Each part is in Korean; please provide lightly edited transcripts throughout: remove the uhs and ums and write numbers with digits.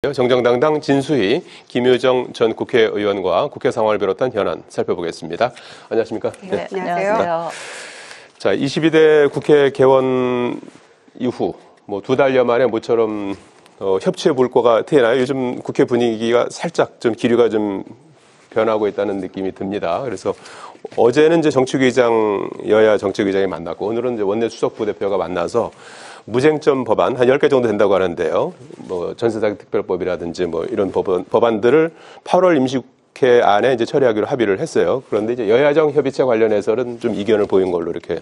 정정당당 진수희 김효정 전 국회의원과 국회 상황을 비롯한 현안 살펴보겠습니다. 안녕하십니까? 네, 안녕하세요. 자, 22대 국회 개원 이후 뭐 2달여 만에 모처럼 협치의 물꼬가 트이나요? 요즘 국회 분위기가 살짝 좀 기류가 좀 변하고 있다는 느낌이 듭니다. 그래서 어제는 이제 정책위의장, 여야 정책위의장이 만났고 오늘은 이제 원내 수석 부대표가 만나서 무쟁점 법안 한 10개 정도 된다고 하는데요. 뭐 전세사기 특별법이라든지 뭐 이런 법안들을 8월 임시국회 안에 이제 처리하기로 합의를 했어요. 그런데 이제 여야정 협의체 관련해서는 좀 이견을 보인 걸로 이렇게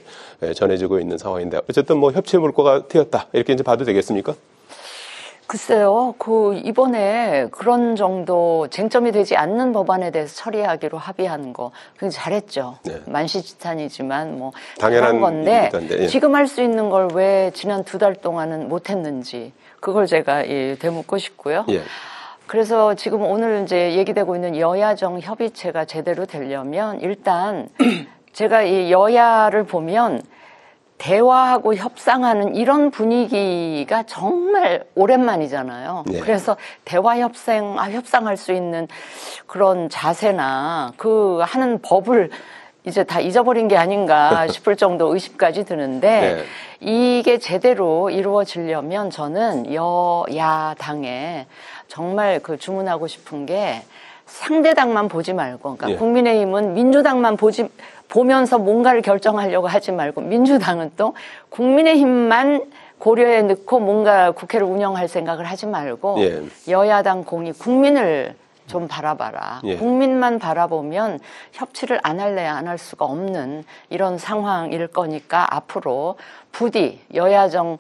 전해지고 있는 상황인데 어쨌든 뭐 협치의 물꼬가 트였다 이렇게 이제 봐도 되겠습니까? 글쎄요, 이번에 그런 정도 쟁점이 되지 않는 법안에 대해서 처리하기로 합의한 거, 굉장히 잘했죠. 네. 만시지탄이지만 뭐 당연한 건데, 예. 지금 할 수 있는 걸 왜 지난 2달 동안은 못했는지, 그걸 제가 되묻고 싶고요. 예. 그래서 지금 오늘 이제 얘기되고 있는 여야정 협의체가 제대로 되려면 일단 제가 이 여야를 보면 대화하고 협상하는 이런 분위기가 정말 오랜만이잖아요. 네. 그래서 대화 협상할 수 있는 그런 자세나 그 하는 법을 이제 다 잊어버린 게 아닌가 싶을 정도 의심까지 드는데 네. 이게 제대로 이루어지려면 저는 여야당에 정말 주문하고 싶은 게 상대당만 보지 말고, 그러니까 네. 국민의힘은 민주당만 보면서 뭔가를 결정하려고 하지 말고 민주당은 또 국민의힘만 고려해 넣고 뭔가 국회를 운영할 생각을 하지 말고 예. 여야당 공이 국민을 좀 바라봐라. 예. 국민만 바라보면 협치를 안 할래야 안 할 수가 없는 이런 상황일 거니까 앞으로 부디 여야정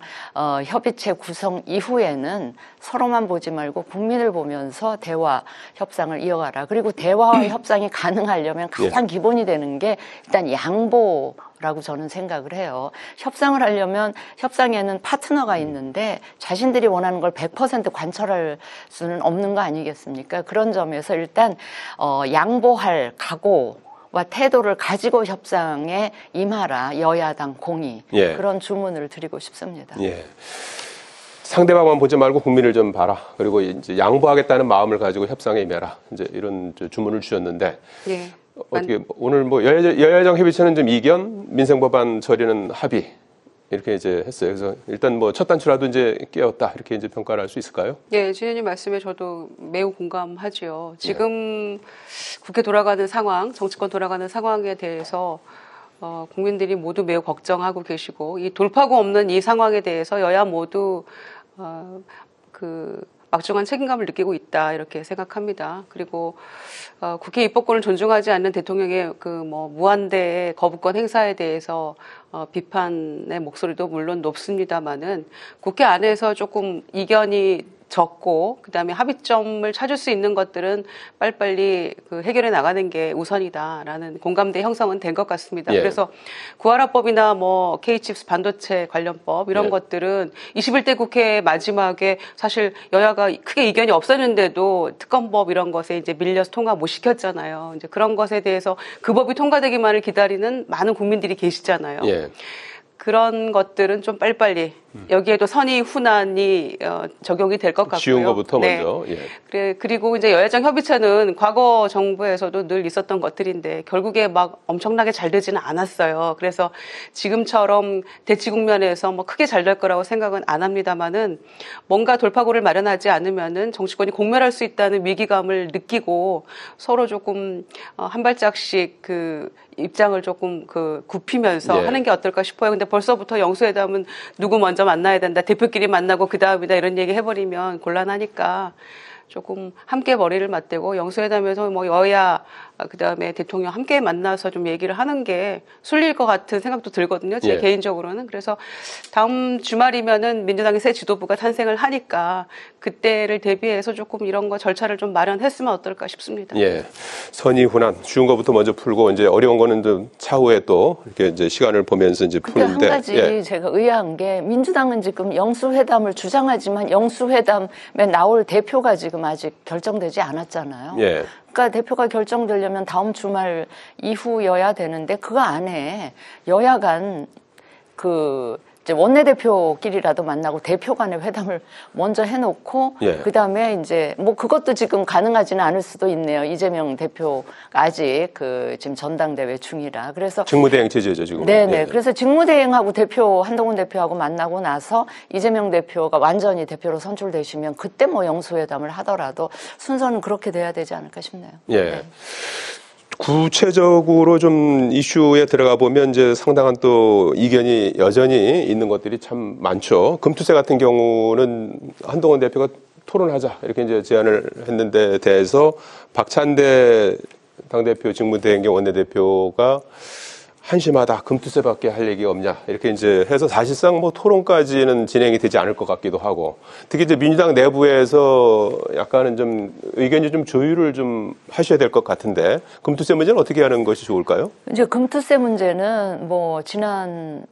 협의체 구성 이후에는 서로만 보지 말고 국민을 보면서 대화 협상을 이어가라. 그리고 대화와 협상이 가능하려면 가장 예. 기본이 되는 게 일단 양보라고 저는 생각을 해요. 협상을 하려면 협상에는 파트너가 있는데 자신들이 원하는 걸 100% 관철할 수는 없는 거 아니겠습니까? 그런 점에서 일단 양보할 각오 와 태도를 가지고 협상에 임하라. 여야당 공의. 예. 그런 주문을 드리고 싶습니다. 예. 상대방만 보지 말고 국민을 좀 봐라. 그리고 이제 양보하겠다는 마음을 가지고 협상에 임해라. 이제 이런 주문을 주셨는데 예. 어떻게 오늘 뭐 여야정 협의체는 좀 이견, 민생법안 처리는 합의. 이렇게 이제 했어요. 그래서 일단 뭐 첫 단추라도 이제 깨었다 이렇게 이제 평가를 할 수 있을까요? 네, 진현님 말씀에 저도 매우 공감하죠. 지금 국회 돌아가는 상황, 정치권 돌아가는 상황에 대해서 국민들이 모두 매우 걱정하고 계시고 이 돌파구 없는 이 상황에 대해서 여야 모두 막중한 책임감을 느끼고 있다 이렇게 생각합니다. 그리고 국회 입법권을 존중하지 않는 대통령의 무한대의 거부권 행사에 대해서 비판의 목소리도 물론 높습니다만은 국회 안에서 조금 이견이 적고 그다음에 합의점을 찾을 수 있는 것들은 빨리빨리 해결해 나가는 게 우선이다라는 공감대 형성은 된 것 같습니다. 예. 그래서 구하라법이나 뭐 K칩스 반도체 관련법 이런 예. 것들은 21대 국회 마지막에 사실 여야가 크게 이견이 없었는데도 특검법 이런 것에 이제 밀려서 통과 못 시켰잖아요. 이제 그런 것에 대해서 그 법이 통과되기만을 기다리는 많은 국민들이 계시잖아요. 예. 그런 것들은 좀 빨리빨리 여기에도 선의 훈안이 적용이 될 것 같고요. 쉬운 것부터 네. 먼저. 예. 그리고 이제 여야정 협의체는 과거 정부에서도 늘 있었던 것들인데 결국에 막 엄청나게 잘 되지는 않았어요. 그래서 지금처럼 대치 국면에서 뭐 크게 잘 될 거라고 생각은 안 합니다만은 뭔가 돌파구를 마련하지 않으면은 정치권이 공멸할 수 있다는 위기감을 느끼고 서로 조금 한 발짝씩 입장을 조금 굽히면서 예. 하는 게 어떨까 싶어요. 근데 벌써부터 영수회담은 누구 먼저 만나야 된다. 대표끼리 만나고 그 다음이다. 이런 얘기 해버리면 곤란하니까 조금 함께 머리를 맞대고 영수회담에서 뭐 여야 그다음에 대통령 함께 만나서 좀 얘기를 하는 게 순리일 것 같은 생각도 들거든요. 제 개인적으로는. 그래서 다음 주말이면은 민주당의 새 지도부가 탄생을 하니까 그때를 대비해서 조금 이런 거 절차를 좀 마련했으면 어떨까 싶습니다. 예. 선의 훈안 쉬운 것부터 먼저 풀고 이제 어려운 거는 좀 차후에 또 이렇게 이제 시간을 보면서 이제 푸는데. 한 가지 제가 의아한 게 민주당은 지금 영수회담을 주장하지만 영수회담에 나올 대표가 지금 아직 결정되지 않았잖아요. 예. 그러니까 대표가 결정되려면 다음 주말 이후여야 되는데 그 안에 여야 간 이제 원내대표끼리라도 만나고 대표 간의 회담을 먼저 해놓고 예. 그다음에 이제 뭐 그것도 지금 가능하지는 않을 수도 있네요. 이재명 대표가 아직 그 지금 전당대회 중이라. 그래서 직무대행 체제죠 지금. 네네. 예. 그래서 직무대행하고 한동훈 대표하고 만나고 나서 이재명 대표가 완전히 대표로 선출되시면 그때 뭐 영수회담을 하더라도 순서는 그렇게 돼야 되지 않을까 싶네요. 예. 네. 구체적으로 좀 이슈에 들어가 보면 이제 상당한 또 이견이 여전히 있는 것들이 참 많죠. 금투세 같은 경우는 한동훈 대표가 토론하자 이렇게 이제 제안을 했는데 대해서 박찬대 당대표 직무대행 겸 원내대표가 한심하다. 금투세밖에 할 얘기가 없냐. 이렇게 이제 해서 사실상 뭐 토론까지는 진행이 되지 않을 것 같기도 하고. 특히 이제 민주당 내부에서 약간은 좀 의견이 좀 조율을 좀 하셔야 될 것 같은데 금투세 문제는 어떻게 하는 것이 좋을까요? 이제 금투세 문제는 뭐 지난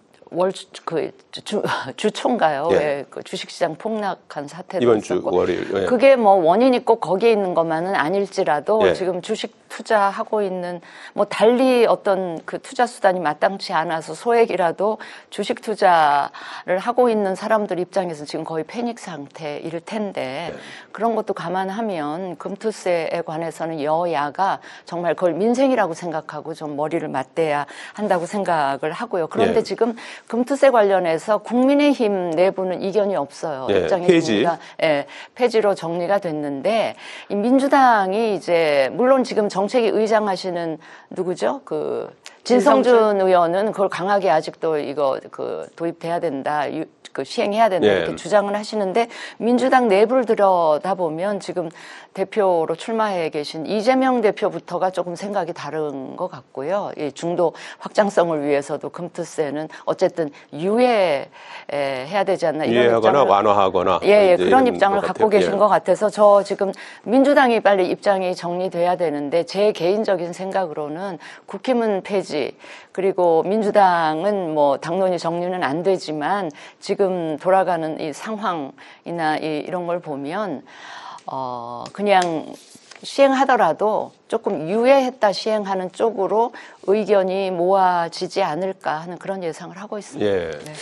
주초인가요? 예. 왜 그 주식시장 폭락한 사태도 이번 있었고. 주 월요일. 예. 그게 뭐 원인이 꼭 거기에 있는 것만은 아닐지라도 예. 지금 주식 투자하고 있는 뭐 달리 어떤 그 투자 수단이 마땅치 않아서 소액이라도 주식 투자를 하고 있는 사람들 입장에서 지금 거의 패닉 상태일 텐데 예. 그런 것도 감안하면 금투세에 관해서는 여야가 정말 그걸 민생이라고 생각하고 좀 머리를 맞대야 한다고 생각을 하고요. 그런데 예. 지금 금투세 관련해서 국민의힘 내부는 이견이 없어요. 예, 입장이 폐지. 예, 폐지로 정리가 됐는데 이 민주당이 이제 물론 지금 정책위 의장 하시는 누구죠? 그 진성준 의원은 그걸 강하게 아직도 이거 그 도입돼야 된다. 그 시행해야 된다 예. 이렇게 주장을 하시는데 민주당 내부를 들여다보면 지금 대표로 출마해 계신 이재명 대표부터가 조금 생각이 다른 것 같고요. 이 중도 확장성을 위해서도 금투세는 어쨌든 유예해야 되지 않나 이런 유예하거나 입장을 완화하거나 예, 그런 입장을 갖고 계신 예. 것 같아서 저 지금 민주당이 빨리 입장이 정리돼야 되는데 제 개인적인 생각으로는 국힘은 폐지 그리고 민주당은 뭐 당론이 정리는 안 되지만 지금 돌아가는 이 상황이나 이런 걸 보면 그냥 시행하더라도 조금 유예했다 시행하는 쪽으로 의견이 모아지지 않을까 하는 그런 예상을 하고 있습니다. 예. 네.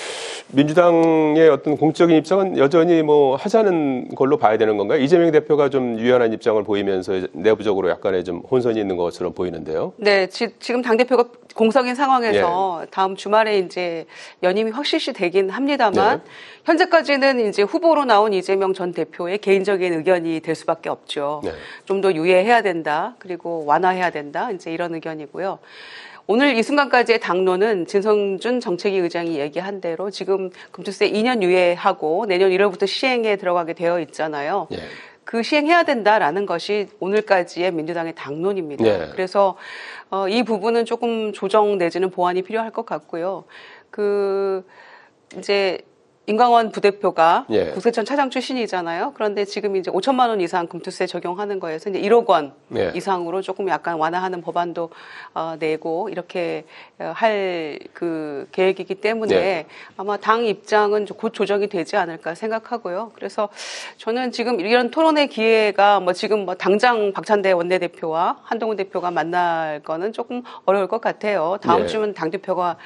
민주당의 어떤 공적인 입장은 여전히 뭐 하자는 걸로 봐야 되는 건가요? 이재명 대표가 좀 유연한 입장을 보이면서 내부적으로 약간의 좀 혼선이 있는 것처럼 보이는데요. 네, 지금 당대표가 공석인 상황에서 다음 주말에 이제 연임이 확실시 되긴 합니다만 현재까지는 이제 후보로 나온 이재명 전 대표의 개인적인 의견이 될 수밖에 없죠. 좀 더 유예해야 된다. 그리고 완화해야 된다. 이제 이런 의견이고요. 오늘 이 순간까지의 당론은 진성준 정책위 의장이 얘기한 대로 지금 금투세 2년 유예하고 내년 1월부터 시행에 들어가게 되어 있잖아요. 그 시행해야 된다라는 것이 오늘까지의 민주당의 당론입니다. 그래서 이 부분은 조금 조정 내지는 보완이 필요할 것 같고요. 이제 임광원 부대표가 국세청 차장 출신이잖아요. 그런데 지금 이제 5천만 원 이상 금투세 적용하는 거에서 이제 1억 원 이상으로 조금 약간 완화하는 법안도 내고 이렇게 할 그 계획이기 때문에 아마 당 입장은 곧 조정이 되지 않을까 생각하고요. 그래서 저는 지금 이런 토론의 기회가 뭐 지금 뭐 당장 박찬대 원내대표와 한동훈 대표가 만날 거는 조금 어려울 것 같아요. 다음 주면 당대표가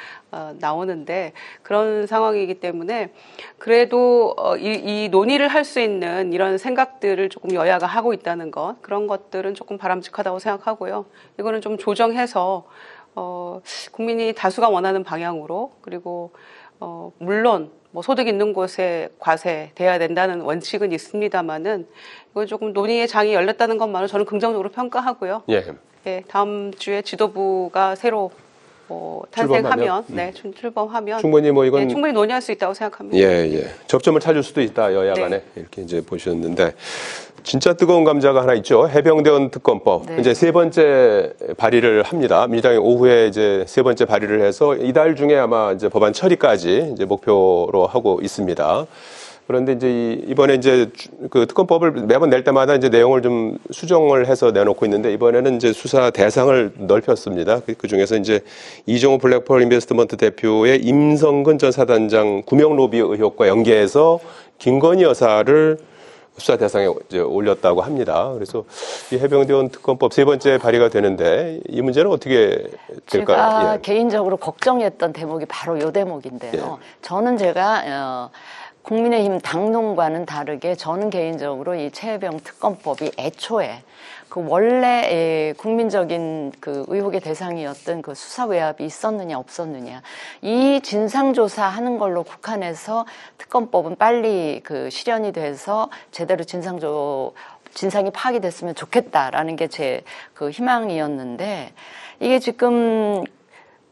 나오는데 그런 상황이기 때문에 그래도 이 논의를 할 수 있는 이런 생각들을 조금 여야가 하고 있다는 것 그런 것들은 조금 바람직하다고 생각하고요. 이거는 좀 조정해서 국민이 다수가 원하는 방향으로 그리고 물론 뭐 소득 있는 곳에 과세돼야 된다는 원칙은 있습니다만은 이거 조금 논의의 장이 열렸다는 것만으로 저는 긍정적으로 평가하고요. 다음 주에 지도부가 새로 탄생하면, 출범하면 충분히 뭐 이건 충분히 논의할 수 있다고 생각합니다. 접점을 찾을 수도 있다 여야 간에 이렇게 이제 보셨는데 진짜 뜨거운 감자가 하나 있죠. 해병대원 특검법 이제 세 번째 발의를 합니다. 민주당이 오후에 이제 세 번째 발의를 해서 이달 중에 아마 이제 법안 처리까지 이제 목표로 하고 있습니다. 그런데 이제 이번에 이제 그 특검법을 매번 낼 때마다 이제 내용을 좀 수정을 해서 내놓고 있는데 이번에는 이제 수사 대상을 넓혔습니다. 그 중에서 이제 이종호 블랙펄 인베스트먼트 대표의 임성근 전 사단장 구명 로비 의혹과 연계해서 김건희 여사를 수사 대상에 이제 올렸다고 합니다. 그래서 이 해병대원 특검법 세 번째 발의가 되는데 이 문제는 어떻게 될까요? 제가 예. 개인적으로 걱정했던 대목이 바로 이 대목인데요. 저는 제가 국민의힘 당론과는 다르게 저는 개인적으로 이 최혜병 특검법이 애초에 그 원래 국민적인 그 의혹의 대상이었던 그 수사 외압이 있었느냐 없었느냐 이 진상조사하는 걸로 국한해서 특검법은 빨리 그 실현이 돼서 제대로 진상이 파악이 됐으면 좋겠다라는 게 제 그 희망이었는데 이게 지금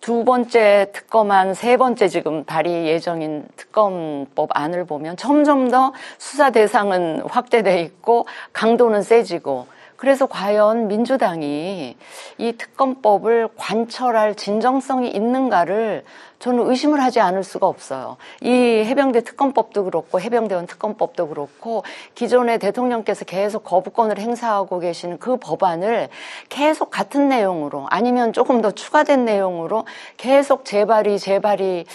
두 번째 특검안, 세 번째 지금 발의 예정인 특검법 안을 보면 점점 더 수사 대상은 확대돼 있고 강도는 세지고 그래서 과연 민주당이 이 특검법을 관철할 진정성이 있는가를 저는 의심을 하지 않을 수가 없어요. 이 해병대 특검법도 그렇고 해병대원 특검법도 그렇고 기존에 대통령께서 계속 거부권을 행사하고 계시는 그 법안을 계속 같은 내용으로 아니면 조금 더 추가된 내용으로 계속 재발의하고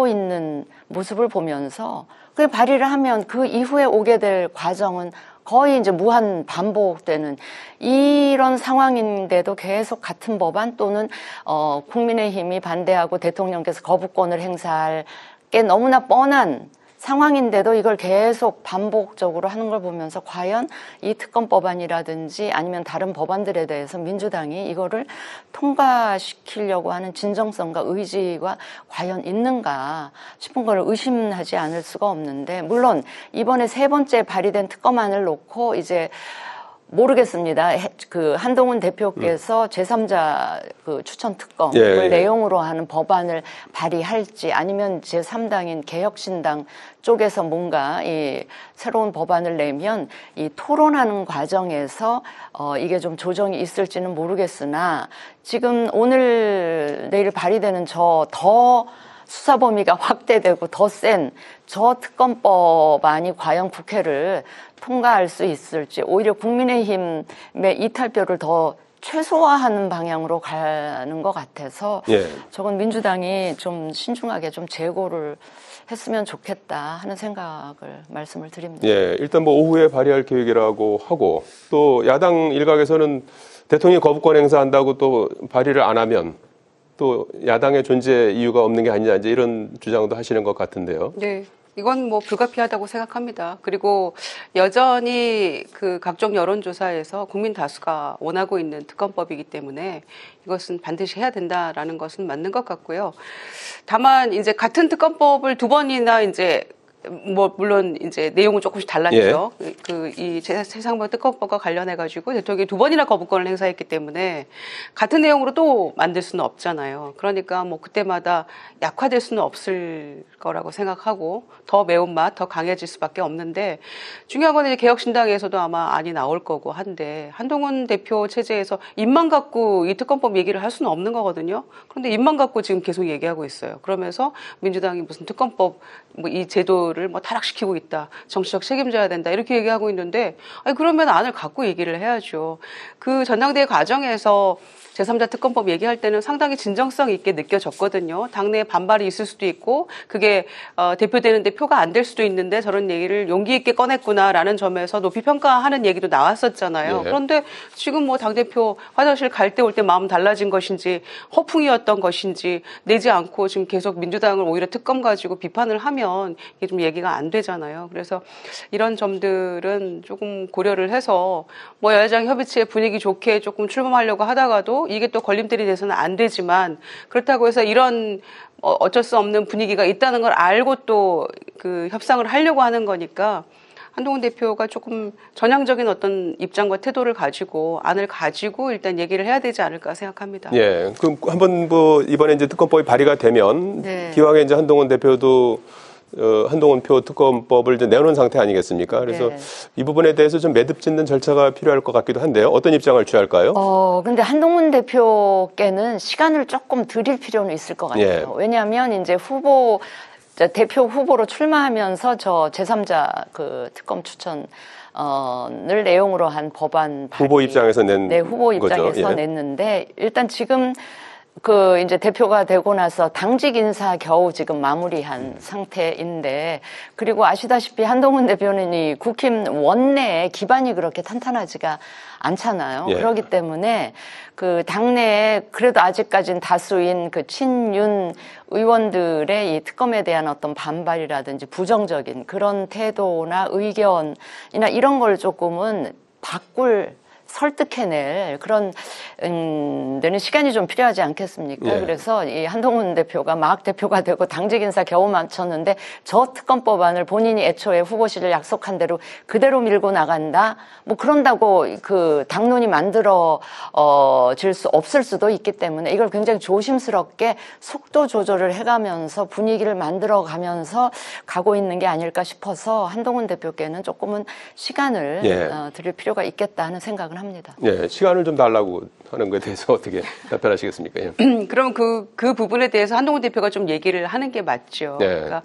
있는 모습을 보면서 그 발의를 하면 그 이후에 오게 될 과정은 거의 이제 무한 반복되는 이런 상황인데도 계속 같은 법안 또는 국민의힘이 반대하고 대통령께서 거부권을 행사할 게 너무나 뻔한 상황인데도 이걸 계속 반복적으로 하는 걸 보면서 과연 이 특검법안이라든지 아니면 다른 법안들에 대해서 민주당이 이거를 통과시키려고 하는 진정성과 의지가 과연 있는가 싶은 걸 의심하지 않을 수가 없는데 물론 이번에 세 번째 발의된 특검안을 놓고 이제 모르겠습니다. 그 한동훈 대표께서 제3자 그 추천 특검을 내용으로 하는 법안을 발의할지 아니면 제3당인 개혁신당 쪽에서 뭔가 이 새로운 법안을 내면 이 토론하는 과정에서 이게 좀 조정이 있을지는 모르겠으나 지금 오늘 내일 발의되는 더 수사 범위가 확대되고 더 센 저 특검법안이 과연 국회를 통과할 수 있을지 오히려 국민의힘의 이탈표를 더 최소화하는 방향으로 가는 것 같아서 저건 민주당이 좀 신중하게 좀 재고를 했으면 좋겠다 하는 생각을 말씀을 드립니다. 예, 일단 뭐 오후에 발의할 계획이라고 하고 또 야당 일각에서는 대통령이 거부권 행사한다고 또 발의를 안 하면 또 야당의 존재 이유가 없는 게 아니냐 이제 이런 주장도 하시는 것 같은데요. 네. 이건 뭐 불가피하다고 생각합니다. 그리고 여전히 그 각종 여론조사에서 국민 다수가 원하고 있는 특검법이기 때문에 이것은 반드시 해야 된다라는 것은 맞는 것 같고요. 다만 이제 같은 특검법을 두 번이나 이제 뭐 물론 이제 내용은 조금씩 달랐죠. 이 세상법 특검법과 관련해 가지고 대통령이 두 번이나 거부권을 행사했기 때문에 같은 내용으로 또 만들 수는 없잖아요. 그러니까 뭐 그때마다 약화될 수는 없을 거라고 생각하고 더 매운맛 더 강해질 수밖에 없는데 중요한 건 이제 개혁신당에서도 아마 안이 나올 거고 한데 한동훈 대표 체제에서 입만 갖고 이 특검법 얘기를 할 수는 없는 거거든요. 그런데 입만 갖고 지금 계속 얘기하고 있어요. 그러면서 민주당이 무슨 특검법 뭐 이 제도를 뭐 타락시키고 있다. 정치적 책임져야 된다. 이렇게 얘기하고 있는데 아니 그러면 안을 갖고 얘기를 해야죠. 그 전당대회 과정에서 제3자 특검법 얘기할 때는 상당히 진정성 있게 느껴졌거든요. 당내에 반발이 있을 수도 있고 그게 대표되는데 표가 안 될 수도 있는데 저런 얘기를 용기 있게 꺼냈구나라는 점에서 높이 평가하는 얘기도 나왔었잖아요. 그런데 지금 뭐 당대표 화장실 갈 때 올 때 마음 달라진 것인지 허풍이었던 것인지 내지 않고 지금 계속 민주당을 오히려 특검 가지고 비판을 하면 이게 좀 얘기가 안 되잖아요. 그래서 이런 점들은 조금 고려를 해서 뭐 여야정 협의체 분위기 좋게 조금 출범하려고 하다가도 이게 또 걸림돌이 돼서는 안 되지만 그렇다고 해서 이런 어쩔 수 없는 분위기가 있다는 걸 알고 또 그 협상을 하려고 하는 거니까 한동훈 대표가 조금 전향적인 어떤 입장과 태도를 가지고 안을 가지고 일단 얘기를 해야 되지 않을까 생각합니다. 예, 그럼 한번 뭐 이번에 이제 특검법이 발의가 되면 기왕에 이제 한동훈 대표도 한동훈표 특검법을 이제 내놓은 상태 아니겠습니까? 그래서 이 부분에 대해서 좀 매듭 짓는 절차가 필요할 것 같기도 한데요. 어떤 입장을 취할까요? 근데 한동훈 대표께는 시간을 조금 드릴 필요는 있을 것 같아요. 왜냐하면 이제 대표 후보로 출마하면서 저 제3자 그 특검 추천을 내용으로 한 법안 발의. 후보 입장에서 낸 네, 후보 입장에서 거죠. 냈는데 일단 지금 이제 대표가 되고 나서 당직 인사 겨우 지금 마무리한 상태인데, 그리고 아시다시피 한동훈 대표는 이 국힘 원내에 기반이 그렇게 탄탄하지가 않잖아요. 예. 그렇기 때문에 그 당내에 그래도 아직까지는 다수인 그 친윤 의원들의 이 특검에 대한 어떤 반발이라든지 부정적인 그런 태도나 의견이나 이런 걸 조금은 설득해낼 그런 데는 시간이 좀 필요하지 않겠습니까? 예. 그래서 이 한동훈 대표가 막 대표가 되고 당직 인사 겨우 마쳤는데 저 특검법안을 본인이 애초에 후보실을 약속한 대로 그대로 밀고 나간다. 뭐 그런다고 그 당론이 질 수 없을 수도 있기 때문에 이걸 굉장히 조심스럽게 속도 조절을 해가면서 분위기를 만들어가면서 가고 있는 게 아닐까 싶어서 한동훈 대표께는 조금은 시간을 드릴 필요가 있겠다 하는 생각을 합니다. 예, 시간을 좀 달라고 하는 것에 대해서 어떻게 답변하시겠습니까? 예. 그럼 그 부분에 대해서 한동훈 대표가 좀 얘기를 하는 게 맞죠. 네. 그러니까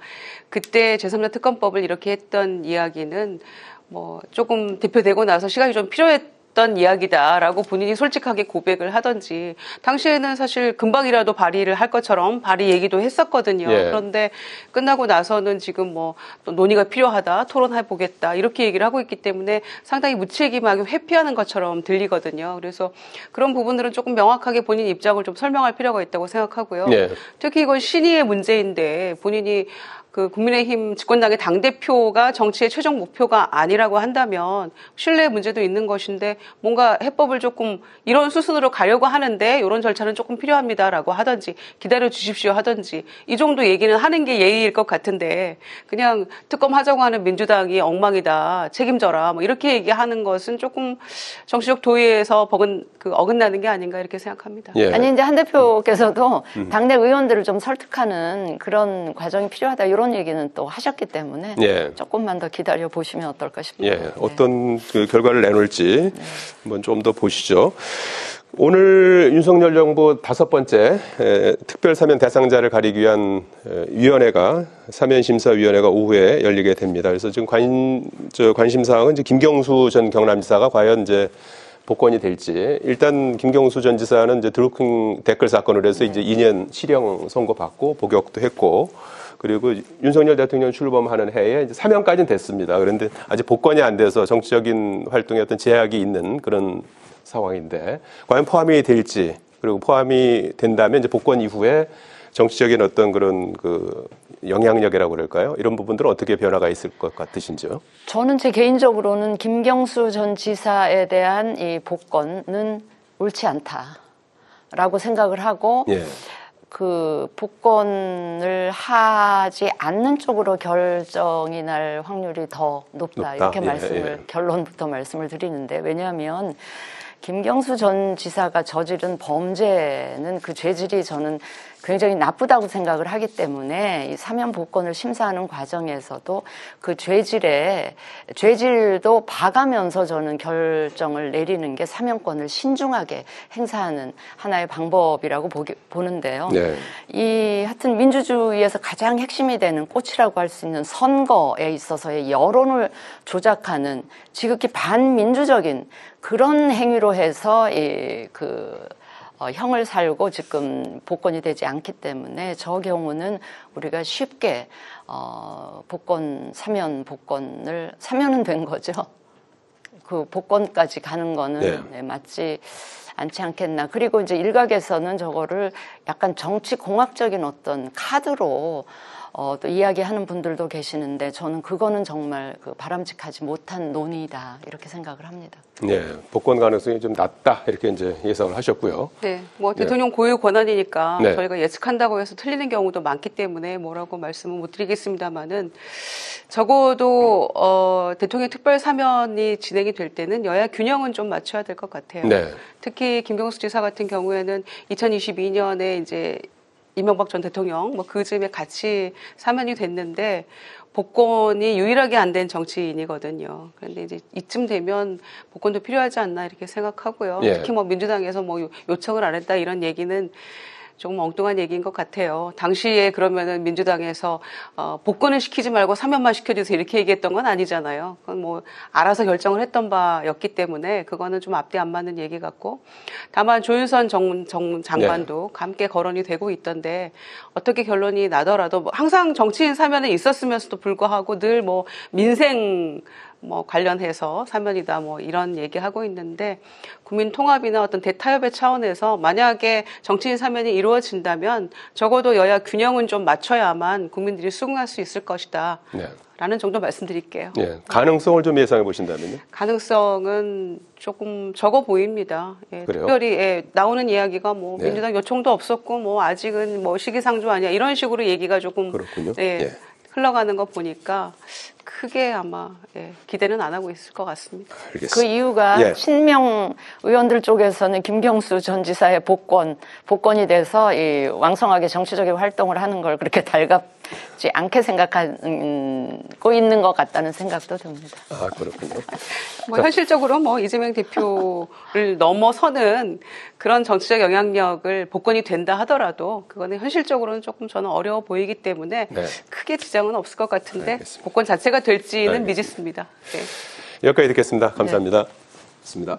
그때 제3자 특검법을 이렇게 했던 이야기는 뭐 조금 대표되고 나서 시간이 좀 필요했던 이야기다라고 본인이 솔직하게 고백을 하던지, 당시에는 사실 금방이라도 발의를 할 것처럼 발의 얘기도 했었거든요. 예. 그런데 끝나고 나서는 지금 뭐 또 논의가 필요하다, 토론해 보겠다 이렇게 얘기를 하고 있기 때문에 상당히 무책임하게 회피하는 것처럼 들리거든요. 그래서 그런 부분들은 조금 명확하게 본인 입장을 좀 설명할 필요가 있다고 생각하고요. 예. 특히 이건 신의의 문제인데 본인이 그 국민의힘 집권당의 당대표가 정치의 최종 목표가 아니라고 한다면 신뢰의 문제도 있는 것인데, 뭔가 해법을 조금 이런 수순으로 가려고 하는데 이런 절차는 조금 필요합니다라고 하든지 기다려 주십시오 하든지 이 정도 얘기는 하는 게 예의일 것 같은데, 그냥 특검 하자고 하는 민주당이 엉망이다, 책임져라 뭐 이렇게 얘기하는 것은 조금 정치적 도의에서 어긋나는 게 아닌가 이렇게 생각합니다. 예. 아니 이제 한 대표께서도 당내 의원들을 좀 설득하는 그런 과정이 필요하다 이런 얘기는 또 하셨기 때문에 조금만 더 기다려 보시면 어떨까 싶습니다. 예, 어떤 그 결과를 내놓을지 한번 좀 더 보시죠. 오늘 윤석열 정부 5번째 특별 사면 대상자를 가리기 위한 위원회가, 사면심사위원회가 오후에 열리게 됩니다. 그래서 지금 관심사항은 이제 김경수 전 경남지사가 과연 이제 복권이 될지. 일단 김경수 전 지사는 이제 드루킹 댓글 사건으로 해서 이제 2년 실형 선고받고 복역도 했고, 그리고 윤석열 대통령 출범하는 해에 이제 사면까지는 됐습니다. 그런데 아직 복권이 안 돼서 정치적인 활동에 어떤 제약이 있는 그런 상황인데, 과연 포함이 될지, 그리고 포함이 된다면 이제 복권 이후에 정치적인 어떤 그런 그 영향력이라고 그럴까요? 이런 부분들은 어떻게 변화가 있을 것 같으신지요? 저는 제 개인적으로는 김경수 전 지사에 대한 이 복권은 옳지 않다라고 생각을 하고, 그 복권을 하지 않는 쪽으로 결정이 날 확률이 더 높다. 이렇게 결론부터 말씀을 드리는데, 왜냐하면 김경수 전 지사가 저지른 범죄는 그 죄질이 저는 굉장히 나쁘다고 생각을 하기 때문에 이 사면 복권을 심사하는 과정에서도 그 죄질도 봐가면서 저는 결정을 내리는 게 사면권을 신중하게 행사하는 하나의 방법이라고 보는데요. 이 하여튼 민주주의에서 가장 핵심이 되는 꽃이라고 할 수 있는 선거에 있어서의 여론을 조작하는 지극히 반민주적인 그런 행위로 해서 형을 살고 지금 복권이 되지 않기 때문에 저 경우는 우리가 쉽게 사면은 된 거죠. 그 복권까지 가는 거는 맞지 않지 않겠나. 그리고 이제 일각에서는 저거를 약간 정치 공학적인 어떤 카드로 또 이야기하는 분들도 계시는데, 저는 그거는 정말 바람직하지 못한 논의다 이렇게 생각을 합니다. 네, 복권 가능성이 좀 낮다 이렇게 이제 예상을 하셨고요. 네, 뭐 대통령 고유 권한이니까 저희가 예측한다고 해서 틀리는 경우도 많기 때문에 뭐라고 말씀은 못 드리겠습니다만은, 적어도 대통령 특별 사면이 진행이 될 때는 여야 균형은 좀 맞춰야 될 것 같아요. 특히 김경수 지사 같은 경우에는 2022년에 이제 이명박 전 대통령 그 즈음에 같이 사면이 됐는데 복권이 유일하게 안 된 정치인이거든요. 그런데 이제 이쯤 되면 복권도 필요하지 않나 이렇게 생각하고요. 특히 민주당에서 요청을 안 했다 이런 얘기는 조금 엉뚱한 얘기인 것 같아요. 당시에 그러면은 민주당에서 복권을 시키지 말고 사면만 시켜주세요 이렇게 얘기했던 건 아니잖아요. 그건 뭐 알아서 결정을 했던 바였기 때문에 그거는 좀 앞뒤 안 맞는 얘기 같고, 다만 조윤선 장관도 함께 거론이 되고 있던데 어떻게 결론이 나더라도 뭐 항상 정치인 사면에 있었으면서도 불구하고 늘 뭐 민생 뭐 관련해서 사면이다 뭐 이런 얘기하고 있는데, 국민 통합이나 어떤 대타협의 차원에서 만약에 정치인 사면이 이루어진다면 적어도 여야 균형은 좀 맞춰야만 국민들이 수긍할 수 있을 것이다. 네. 라는 정도 말씀드릴게요. 예, 가능성을 좀 예상해 보신다면요? 가능성은 조금 적어 보입니다. 예, 그래요? 특별히 나오는 이야기가 뭐 민주당 요청도 없었고 뭐 아직은 뭐 시기상조 아니야 이런 식으로 얘기가 조금 그렇군요. 흘러가는 거 보니까 크게 아마 기대는 안 하고 있을 것 같습니다. 알겠습니다. 그 이유가 친명 의원들 쪽에서는 김경수 전 지사의 복권이 돼서 이 왕성하게 정치적인 활동을 하는 걸 그렇게 달갑지 않게 생각하고 있는 것 같다는 생각도 듭니다. 아, 그렇군요. 뭐 현실적으로 뭐 이재명 대표를 넘어서는 그런 정치적 영향력을 복권이 된다 하더라도 그거는 현실적으로는 조금 저는 어려워 보이기 때문에 크게 지장은 없을 것 같은데 복권 자체가 될지는 미지수입니다. 여기까지 듣겠습니다. 감사합니다. 좋습니다.